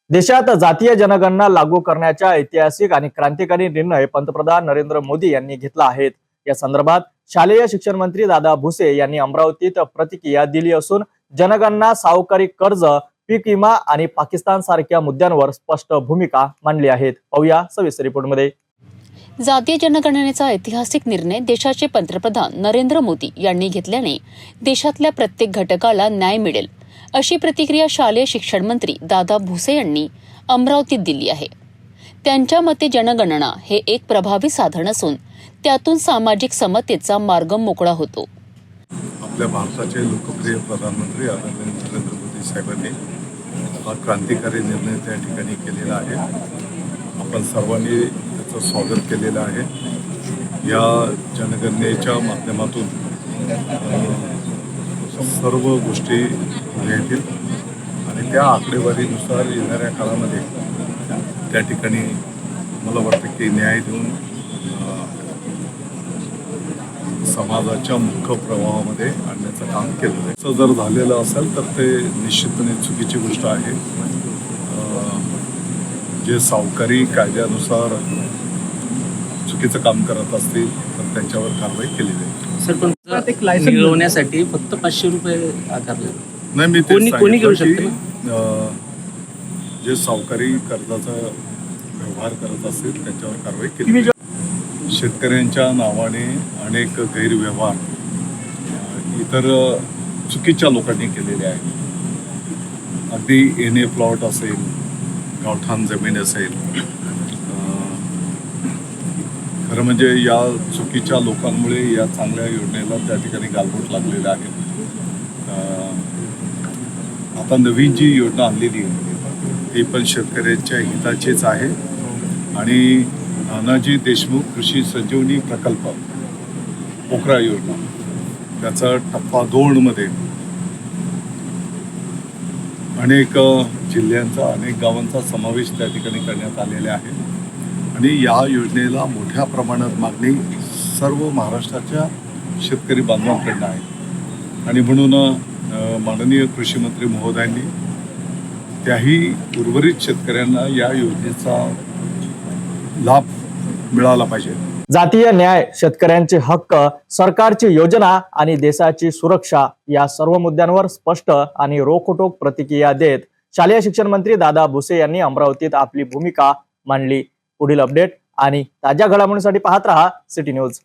देशात जातीय जनगणना लागू करण्याचा ऐतिहासिक आणि क्रांतिकारी निर्णय पंतप्रधान नरेंद्र मोदी यांनी घेतला आहे। या संदर्भात शालेय शिक्षण मंत्री दादा भुसे यांनी अमरावतीत प्रतिक्रिया दिली असून जनगणना, सावकारी कर्ज, पीक विमा आणि पाकिस्तान सारख्या मुद्द्यांवर स्पष्ट भूमिका मांडली आहे। पाहूया सविस्तर रिपोर्टमध्ये। जातीय जनगणनेचा ऐतिहासिक निर्णय देशाचे पंतप्रधान नरेंद्र मोदी यांनी घेतल्याने देशातल्या प्रत्येक घटकाला न्याय मिळेल, अशी प्रतिक्रिया शालेय शिक्षण मंत्री दादा भुसे यांनी अमरावतीत दिली आहे। त्यांच्या मते जनगणना हे एक प्रभावी साधन असून त्यातून सामाजिक समतेचा मार्ग मोकळा होतो। आपल्या भारताचे लोकप्रिय प्रधानमंत्री आदरणीय नरेंद्र मोदी साहेबांनी हा क्रांतिकारी निर्णय त्या ठिकाणी केलेला आहे। आपण सर्वांनी त्याचं स्वागत केलेलं आहे। या जनगणनेच्या माध्यमातून सर्व गोष्टी येतील आणि त्या आकडेवारीनुसार येणाऱ्या काळामध्ये त्या ठिकाणी मला वाटतं की न्याय देऊन समाजाच्या मुख्य प्रवाहामध्ये आणण्याचं काम केलं आहे। असं जर झालेलं असेल तर ते निश्चितपणे चुकीची गोष्ट आहे। जे सावकारी कायद्यानुसार चुकीचं काम करत असतील तर त्यांच्यावर कारवाई केली जाईल। सर, पण मिळवण्यासाठी फक्त 500 रुपये आकारले नाही, मी कोणी घेऊ शकते? जे सावकारी कर्जाचा व्यवहार करत असतील त्यांच्यावर कारवाई केली जाईल। शेतकऱ्यांच्या नावाने अनेक गैरव्यवहार इतर चुकीच्या लोकांनी केलेले आहेत। अगदी एनए प्लॉट असेल, गावठाण जमीन असेल, खरं म्हणजे या चुकीच्या लोकांमुळे या चांगल्या योजनेला त्या ठिकाणी गालबोट लागलेलं आहे। आता नवीन जी योजना आणलेली आहे ती पण शेतकऱ्यांच्या हिताचीच आहे आणि नानाजी देशमुख कृषी संजीवनी प्रकल्प पोखरा योजना त्याचा टप्पा 2 मध्ये अनेक जिल्ह्यांचा, अनेक गावांचा समावेश त्या ठिकाणी करण्यात आलेला आहे आणि या योजनेला मोठ्या प्रमाणात मागणी सर्व महाराष्ट्राच्या शेतकरी बांधवांकडनं आहे आणि म्हणून माननीय कृषी मंत्री महोदयांनी त्याही उर्वरित शेतकऱ्यांना या योजनेचा लाभ मिळाला पाहिजे। जातीय न्याय, शेतकऱ्यांचे हक्क, सरकारची योजना आणि देशाची सुरक्षा या सर्व मुद्द्यांवर स्पष्ट आणि रोखठोक प्रतिक्रिया देत शालेय शिक्षण मंत्री दादा भुसे यांनी अमरावतीत आपली भूमिका मांडली। पुढील अपडेट आणि ताज्या घडामोडींसाठी पाहत रहा सिटी न्यूज।